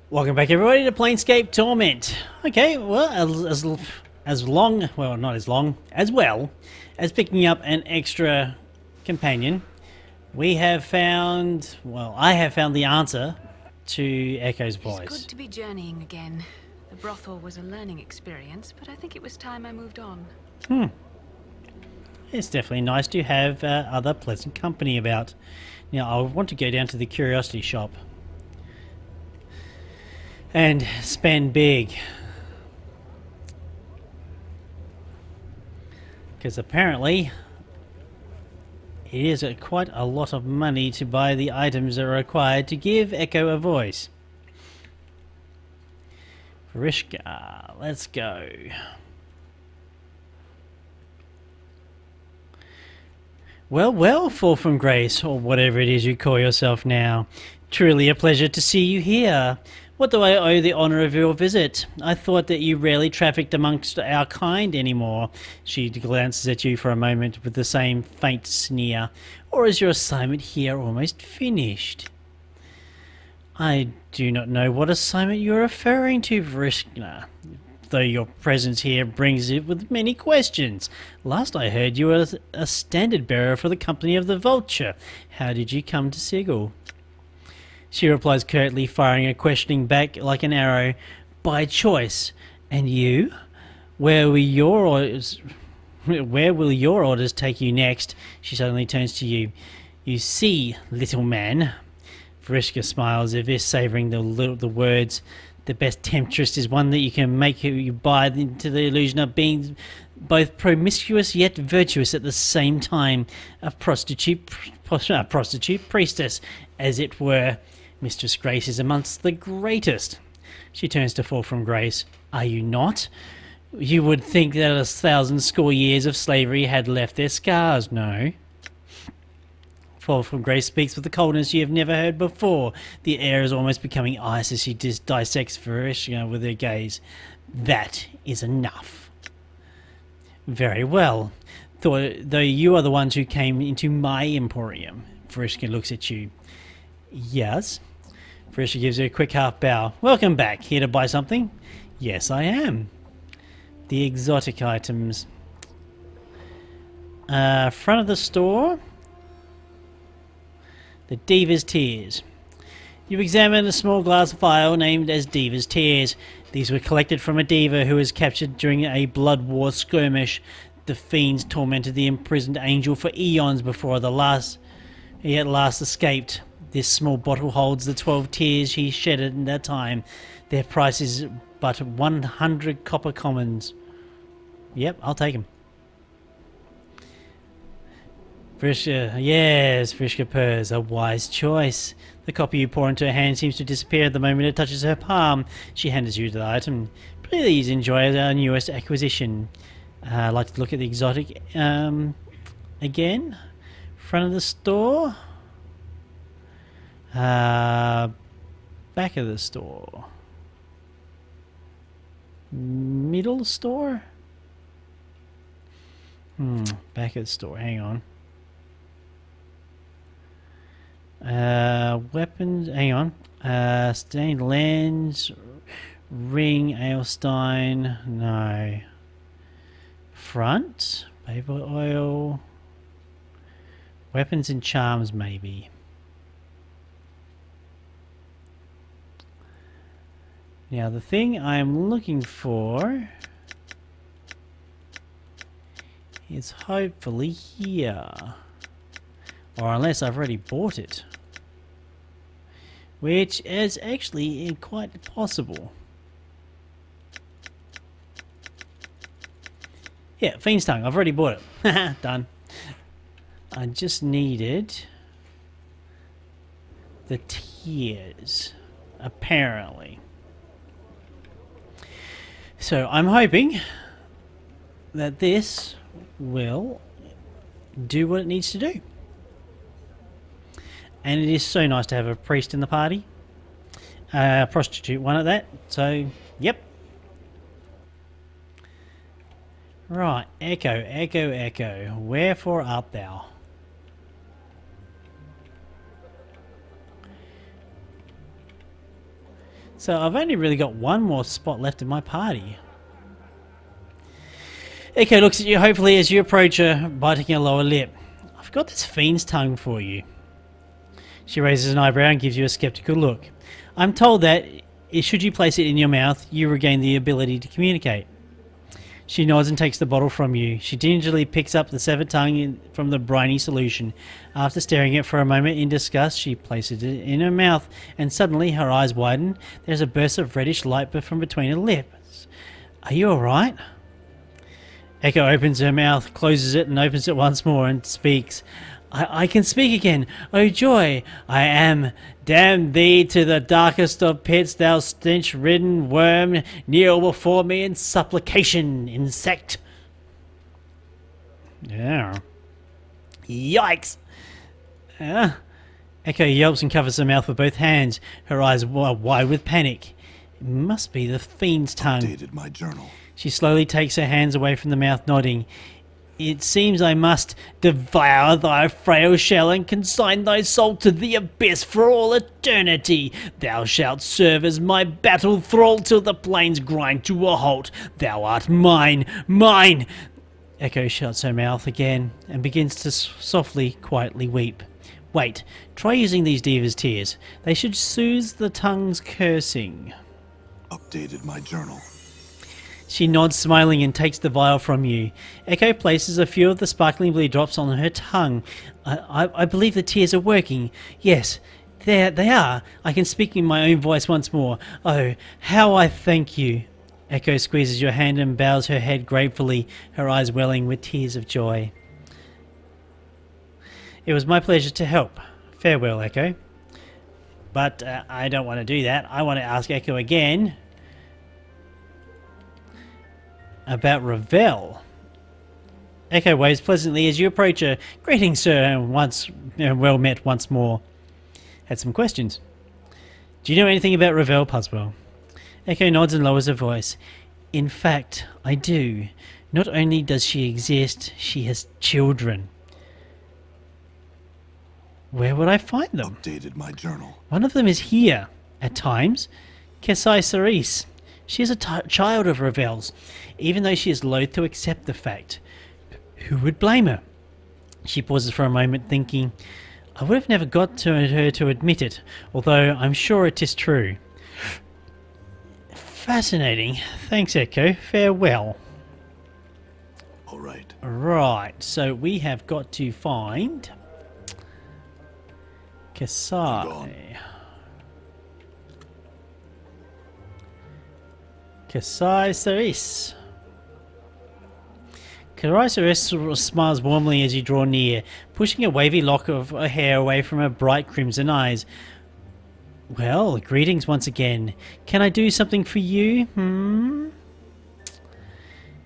Welcome back, everybody, to Planescape Torment. Okay, well, as long, well, not as long, as well as picking up an extra companion, we have found, well, I have found the answer to Eccos' voice. It's good to be journeying again. The brothel was a learning experience, but I think it was time I moved on. It's definitely nice to have other pleasant company about. Now, I want to go down to the curiosity shop and spend big, because apparently it is quite a lot of money to buy the items that are required to give Echo a voice. Vrishka, let's go. Well, well, Fall from Grace, or whatever it is you call yourself now. Truly a pleasure to see you here. What do I owe the honour of your visit? I thought that you rarely trafficked amongst our kind anymore. She glances at you for a moment with the same faint sneer. Or is your assignment here almost finished? I do not know what assignment you are referring to, Vrishka, though your presence here brings it with many questions. Last I heard you were a standard bearer for the company of the Vulture. How did you come to Sigil? She replies curtly, firing a questioning back like an arrow. By choice. And you? Where will your orders take you next? She suddenly turns to you. You see, little man. Vrishka smiles, as if savouring the words. The best temptress is one that you can make you buy into the illusion of being both promiscuous yet virtuous at the same time. A prostitute priestess, as it were. Mistress Grace is amongst the greatest. She turns to Fall from Grace. Are you not? You would think that 1,000 score years of slavery had left their scars, no? Fall from Grace speaks with a coldness you have never heard before. The air is almost becoming ice as she dissects Vrishka with her gaze. That is enough. Very well. Though you are the ones who came into my emporium. Vrishka looks at you. Yes. Vrishka gives her a quick half bow. Welcome back. Here to buy something? Yes, I am. The exotic items. Front of the store. The Diva's Tears. You examine a small glass vial named as Diva's Tears. These were collected from a diva who was captured during a blood war skirmish. The fiends tormented the imprisoned angel for eons before he at last escaped. This small bottle holds the 12 tears he shed in that time. Their price is but 100 copper commons. Yep, I'll take them. Vrishka, yes, Vrishka purrs. A wise choice. The copper you pour into her hand seems to disappear at the moment it touches her palm. She hands you the item. Please enjoy our newest acquisition. I'd like to look at the exotic again. Front of the store. Back of the store. Middle store? Back of the store, hang on. Weapons, hang on. Stained lens, ring, Ailstein, no. Front, paper oil. Weapons and charms, maybe. Now the thing I am looking for is hopefully here. Or unless I've already bought it. Which is actually quite possible. Yeah, Fiend's Tongue. I've already bought it. Done. I just needed the tears. Apparently. So I'm hoping that this will do what it needs to do. And it is so nice to have a priest in the party. Prostitute one at that. So, yep. Right. Echo, Echo, Echo. Wherefore art thou? So I've only really got one more spot left in my party. Echo looks at you hopefully as you approach her, biting her lower lip. I've got this fiend's tongue for you. She raises an eyebrow and gives you a skeptical look. I'm told that, should you place it in your mouth, you regain the ability to communicate. She nods and takes the bottle from you. She gingerly picks up the severed tongue from the briny solution. After staring at it for a moment in disgust, she places it in her mouth, and suddenly her eyes widen. There's a burst of reddish light from between her lips. Are you alright? Echo opens her mouth, closes it, and opens it once more and speaks. I can speak again. Oh joy! I am. Damn thee to the darkest of pits, thou stench-ridden worm. Kneel before me in supplication, insect. Yeah. Yikes! Echo yelps and covers her mouth with both hands. Her eyes are wide with panic. It must be the fiend's tongue. Updated my journal. She slowly takes her hands away from the mouth, nodding. It seems I must devour thy frail shell and consign thy soul to the abyss for all eternity. Thou shalt serve as my battle thrall till the plains grind to a halt. Thou art mine, mine! Echo shuts her mouth again and begins to softly, quietly weep. Wait, try using these divas' tears. They should soothe the tongue's cursing. Updated my journal. She nods, smiling, and takes the vial from you. Echo places a few of the sparkling blue drops on her tongue. I believe the tears are working. Yes, there they are. I can speak in my own voice once more. Oh, how I thank you. Echo squeezes your hand and bows her head gratefully, her eyes welling with tears of joy. It was my pleasure to help. Farewell, Echo. But I don't want to do that. I want to ask Echo again about Ravel. Echo waves pleasantly as you approach her. Greetings, sir, and well met once more. Had some questions. Do you know anything about Ravel, Puzzwell? Echo nods and lowers her voice. In fact, I do. Not only does she exist, she has children. Where would I find them? Updated my journal. One of them is here, at times. Kesai Cerise. She is a child of Ravel's, even though she is loath to accept the fact. Who would blame her? She pauses for a moment, thinking, I would have never got to her to admit it, although I'm sure it is true. Fascinating. Thanks, Echo. Farewell. All right. Right, so we have got to find Kesai. Kesai Cerise. Kesai Cerise smiles warmly as you draw near, pushing a wavy lock of her hair away from her bright crimson eyes. Well, greetings once again. Can I do something for you?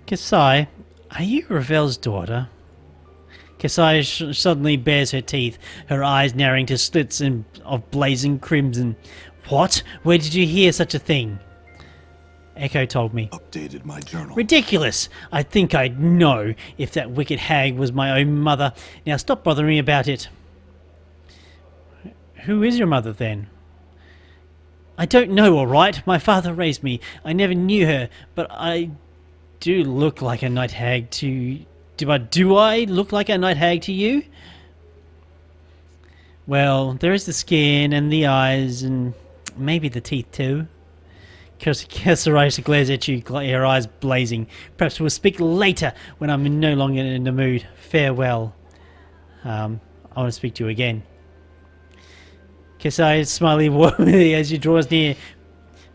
Kesai, are you Ravel's daughter? Kesai suddenly bares her teeth, her eyes narrowing to slits of blazing crimson. What? Where did you hear such a thing? Echo told me. Updated my journal. Ridiculous! I think I'd know if that wicked hag was my own mother. Now stop bothering me about it. Who is your mother then? I don't know, all right. My father raised me. I never knew her, but I do look like a night hag to... Do I look like a night hag to you? Well, there is the skin and the eyes and maybe the teeth too. Kesarita glares at you, her eyes blazing. Perhaps we'll speak later when I'm no longer in the mood. Farewell. I want to speak to you again. Kesai is smiling warmly as you draws near.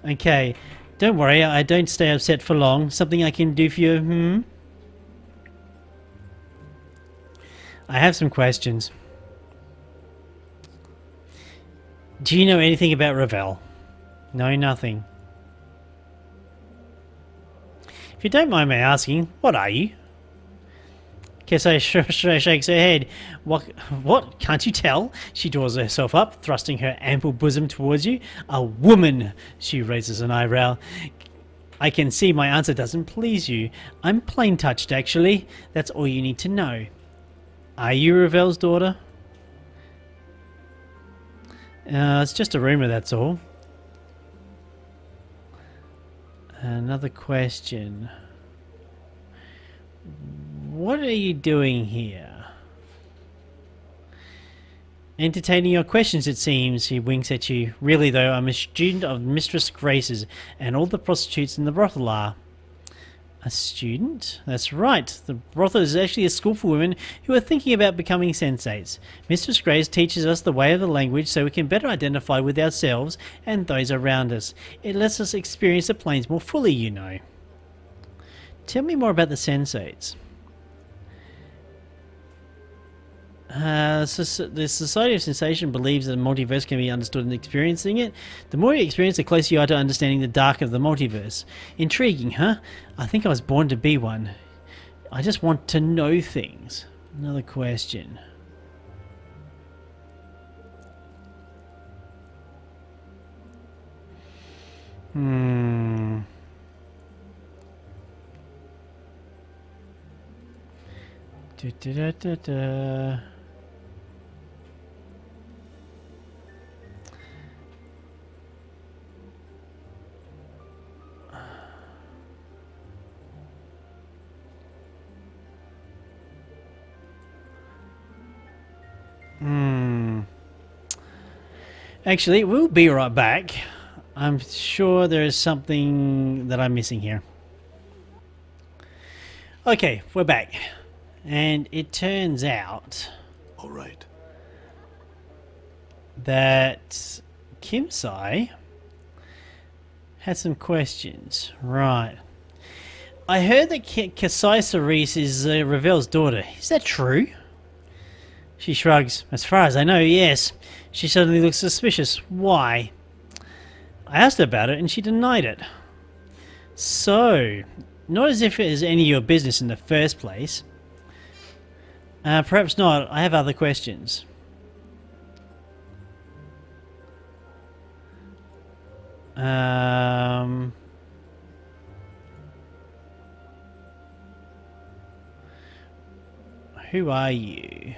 Okay, don't worry, I don't stay upset for long. Something I can do for you, I have some questions. Do you know anything about Ravel? No, nothing. If you don't mind me asking, what are you? Kesai shakes her head. What? Can't you tell? She draws herself up, thrusting her ample bosom towards you. A woman! She raises an eyebrow. I can see my answer doesn't please you. I'm plain touched, actually. That's all you need to know. Are you Ravel's daughter? It's just a rumour, that's all. Another question. What are you doing here? Entertaining your questions, it seems. He winks at you. Really, though, I'm a student of Mistress Grace's, and all the prostitutes in the brothel are. A student? That's right. The brothel is actually a school for women who are thinking about becoming sensates. Mistress Grace teaches us the way of the language so we can better identify with ourselves and those around us. It lets us experience the planes more fully, you know. Tell me more about the sensates. The Society of Sensation believes that the multiverse can be understood and experiencing it. The more you experience, the closer you are to understanding the dark of the multiverse. Intriguing, huh? I think I was born to be one. I just want to know things. Another question. Da-da-da-da-da. Actually, we'll be right back. I'm sure there is something that I'm missing here. Okay, we're back. And it turns out... All right. ...that Kimsai had some questions. Right. I heard that Kasai Cerise is Ravel's daughter. Is that true? She shrugs. As far as I know, yes. She suddenly looks suspicious. Why? I asked her about it and she denied it. So, not as if it is any of your business in the first place. Perhaps not. I have other questions. Who are you?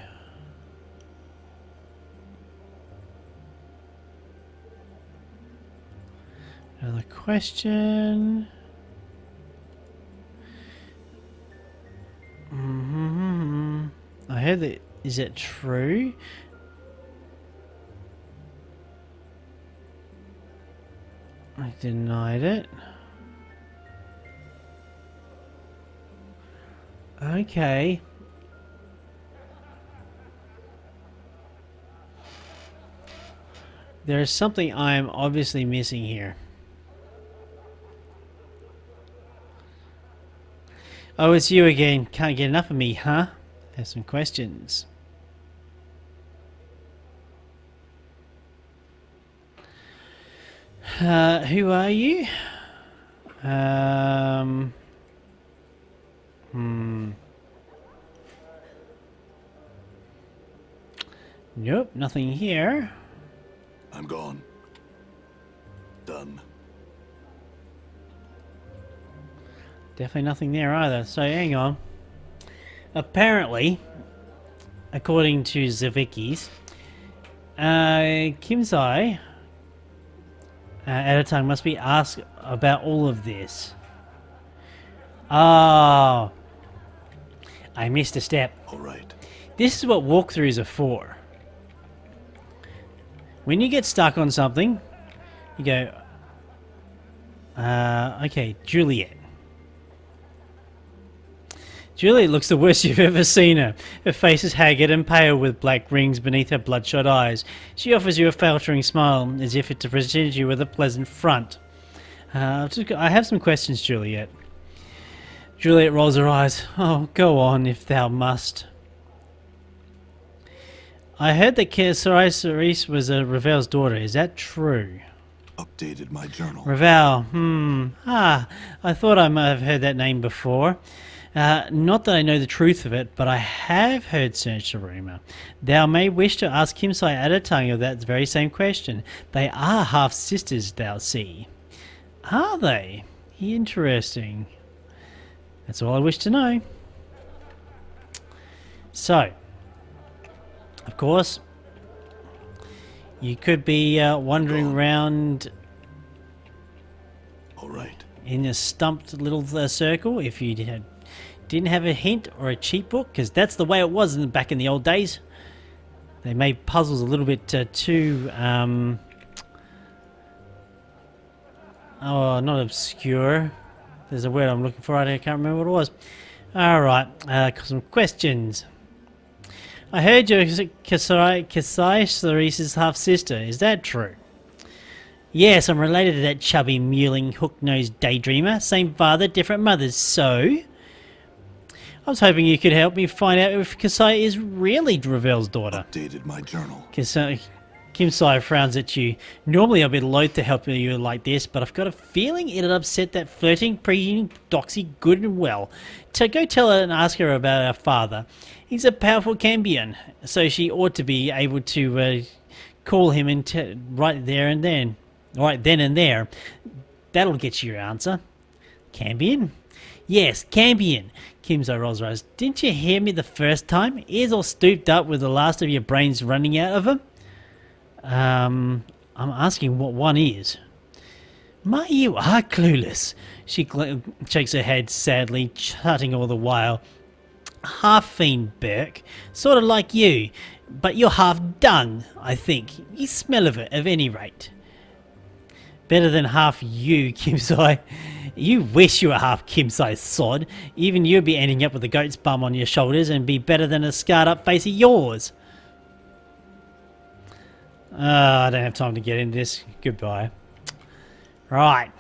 Another question. I heard that. Is it true? I denied it. Okay. There is something I am obviously missing here. Oh, it's you again. Can't get enough of me, huh? Have some questions. Who are you? Nope, nothing here. I'm gone. Done. Definitely nothing there either. So hang on. Apparently, according to Zavikis, Kimsai at a time must be asked about all of this. Oh, I missed a step. All right. This is what walkthroughs are for. When you get stuck on something, you go, okay, Juliet. Juliet looks the worst you've ever seen her. Her face is haggard and pale with black rings beneath her bloodshot eyes. She offers you a faltering smile, as if to present you with a pleasant front. I have some questions, Juliet. Juliet rolls her eyes. Oh, go on, if thou must. I heard that Cerise was Ravel's daughter. Is that true? Updated my journal. Ravel. I thought I might have heard that name before. Not that I know the truth of it, but I have heard such a rumour. Thou may wish to ask Kimsai Adatang of that very same question. They are half-sisters, thou see. Are they? Interesting. That's all I wish to know. So, of course, you could be wandering around. All right. in a stumped little circle if you didn't have a hint or a cheat book, because that's the way it was back in the old days. They made puzzles a little bit too... oh, not obscure. There's a word I'm looking for. I can't remember what it was. Alright, some questions. I heard you're Kasai Clarice's half-sister. Is that true? Yes, I'm related to that chubby, mewling, hook-nosed daydreamer. Same father, different mothers. So... I was hoping you could help me find out if Kasai is really Ravel's daughter. Updated my journal. Kimsai frowns at you. Normally I'd be loath to help you like this, but I've got a feeling it'd upset that flirting, preteen doxy good and well. So go tell her and ask her about our father. He's a powerful champion, so she ought to be able to call him right then and there. That'll get you your answer. Champion? Yes, champion. Kimsai rolls her eyes. Didn't you hear me the first time? Ears all stooped up with the last of your brains running out of them? I'm asking what one is. My, you are clueless. She shakes her head sadly, chatting all the while. Half fiend, Burke. Sort of like you. But you're half dung, I think. You smell of it, at any rate. Better than half you, Kimsai. You wish you were half Kimsai, sod. Even you'd be ending up with a goat's bum on your shoulders and be better than a scarred up face of yours. I don't have time to get into this. Goodbye. Right.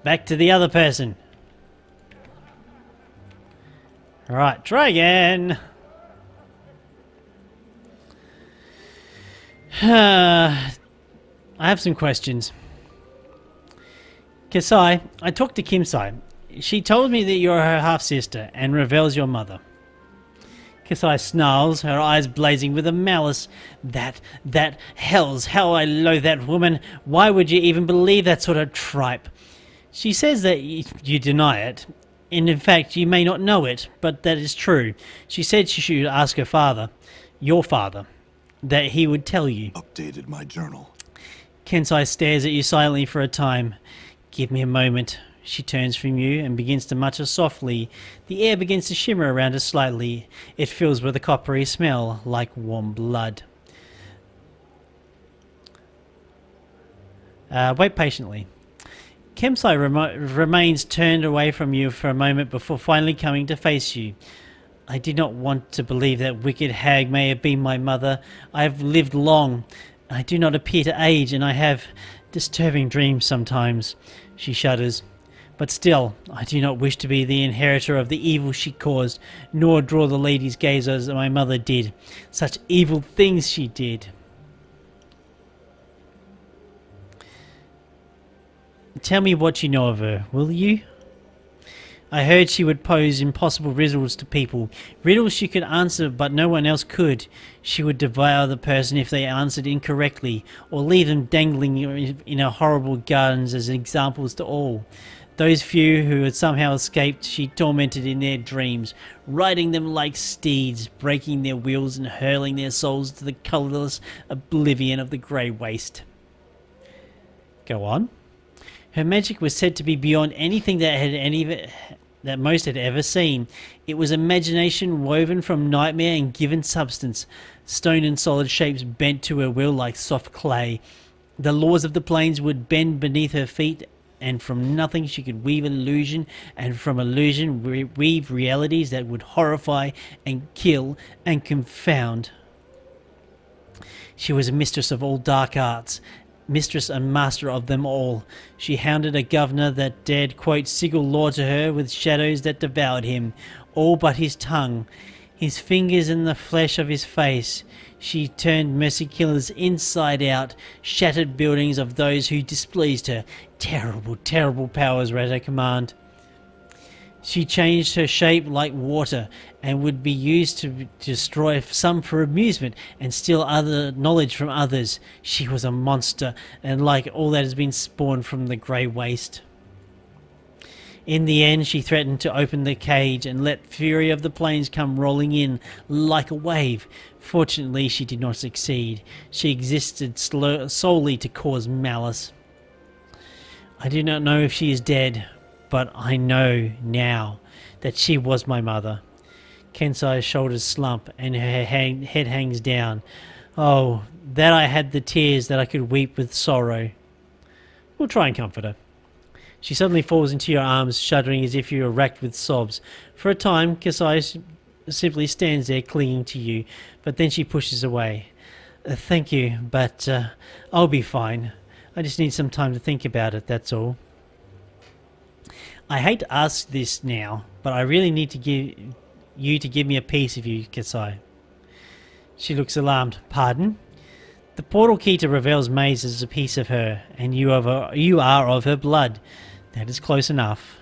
Back to the other person. Right, try again. I have some questions. Kasai, I talked to Kimsai. She told me that you're her half-sister and Ravel's your mother. Kasai snarls, her eyes blazing with a malice. That hells, how I loathe that woman. Why would you even believe that sort of tripe? She says that you deny it, and in fact you may not know it, but that is true. She said she should ask her father, your father, that he would tell you. Updated my journal. Kensai stares at you silently for a time. Give me a moment. She turns from you and begins to mutter softly. The air begins to shimmer around her slightly. It fills with a coppery smell, like warm blood. Wait patiently. Kemsai remains turned away from you for a moment before finally coming to face you. I did not want to believe that wicked hag may have been my mother. I have lived long. I do not appear to age, and I have disturbing dreams sometimes. She shudders. But still, I do not wish to be the inheritor of the evil she caused, nor draw the lady's gaze as my mother did. Such evil things she did. Tell me what you know of her, will you? I heard she would pose impossible riddles to people. Riddles she could answer, but no one else could. She would devour the person if they answered incorrectly, or leave them dangling in her horrible gardens as examples to all. Those few who had somehow escaped she tormented in their dreams, riding them like steeds, breaking their wheels and hurling their souls to the colourless oblivion of the grey waste. Go on. Her magic was said to be beyond anything that most had ever seen. It was imagination woven from nightmare and given substance, stone and solid shapes bent to her will like soft clay. The laws of the plains would bend beneath her feet, and from nothing she could weave illusion, and from illusion weave realities that would horrify and kill and confound. She was a mistress of all dark arts, mistress and master of them all. She hounded a governor that dared quote sigil law to her with shadows that devoured him, all but his tongue, his fingers and the flesh of his face. She turned mercy killers inside out, shattered buildings of those who displeased her. Terrible, terrible powers were at her command. She changed her shape like water, and would be used to destroy some for amusement and steal other knowledge from others. She was a monster, and like all that has been spawned from the grey waste. In the end, she threatened to open the cage and let fury of the plains come rolling in like a wave. Fortunately, she did not succeed. She existed solely to cause malice. I do not know if she is dead, but I know now that she was my mother. Kensai's shoulders slump and her head hangs down. Oh, that I had the tears that I could weep with sorrow. We'll try and comfort her. She suddenly falls into your arms, shuddering as if you were racked with sobs. For a time, Kensai simply stands there clinging to you, but then she pushes away. Thank you, but I'll be fine. I just need some time to think about it, that's all. I hate to ask this now, but I really need to give me a piece of you, Kensai. She looks alarmed. Pardon? The portal key to Ravel's maze is a piece of her, and you are of her blood. That is close enough.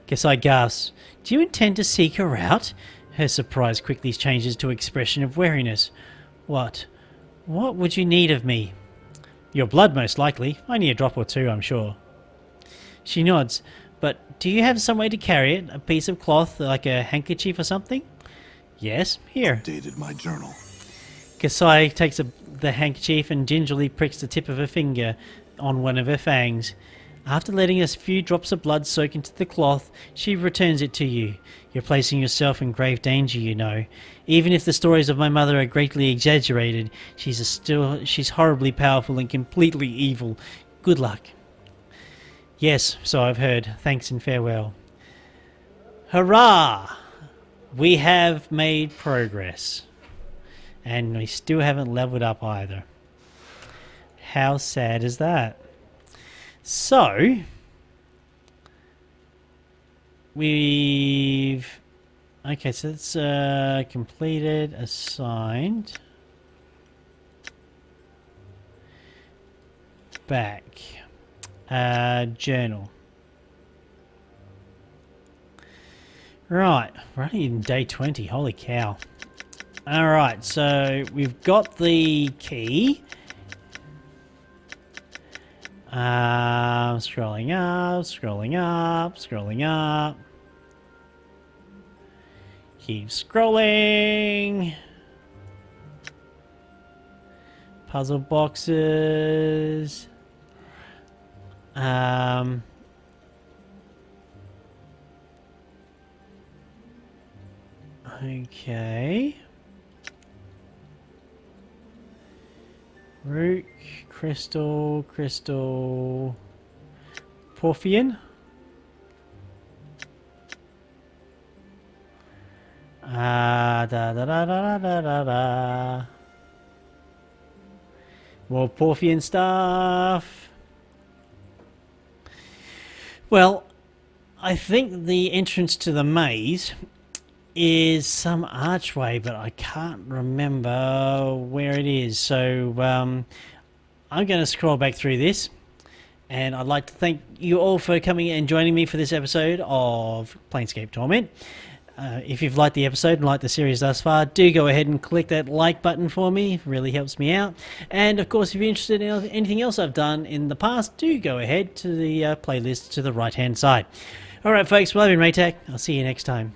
Kensai gasps. Do you intend to seek her out? Her surprise quickly changes to an expression of wariness. What? What would you need of me? Your blood, most likely. Only a drop or two, I'm sure. She nods. But do you have some way to carry it? A piece of cloth, like a handkerchief or something? Yes, here. Dated my journal. Kensai takes the handkerchief and gingerly pricks the tip of her finger on one of her fangs. After letting a few drops of blood soak into the cloth, she returns it to you. You're placing yourself in grave danger, you know. Even if the stories of my mother are greatly exaggerated, she's horribly powerful and completely evil. Good luck. Yes, so I've heard. Thanks and farewell. Hurrah! We have made progress. And we still haven't leveled up either. How sad is that? So, we've... Okay, so it's completed, assigned. Back. Journal. Right, we're only in day 20, holy cow. Alright, so we've got the key. Scrolling up, scrolling up, scrolling up. Keep scrolling. Puzzle boxes. Okay. Rook, crystal, Porphyrion. Da da da da da da da. More Porphyrion stuff. Well, I think the entrance to the maze is some archway, but I can't remember where it is. So I'm going to scroll back through this, and I'd like to thank you all for coming and joining me for this episode of Planescape Torment. If you've liked the episode and liked the series thus far, do go ahead and click that like button for me. It really helps me out. And of course, if you're interested in anything else I've done in the past, do go ahead to the playlist to the right hand side. Alright folks, well, I've been Raetac. I'll see you next time.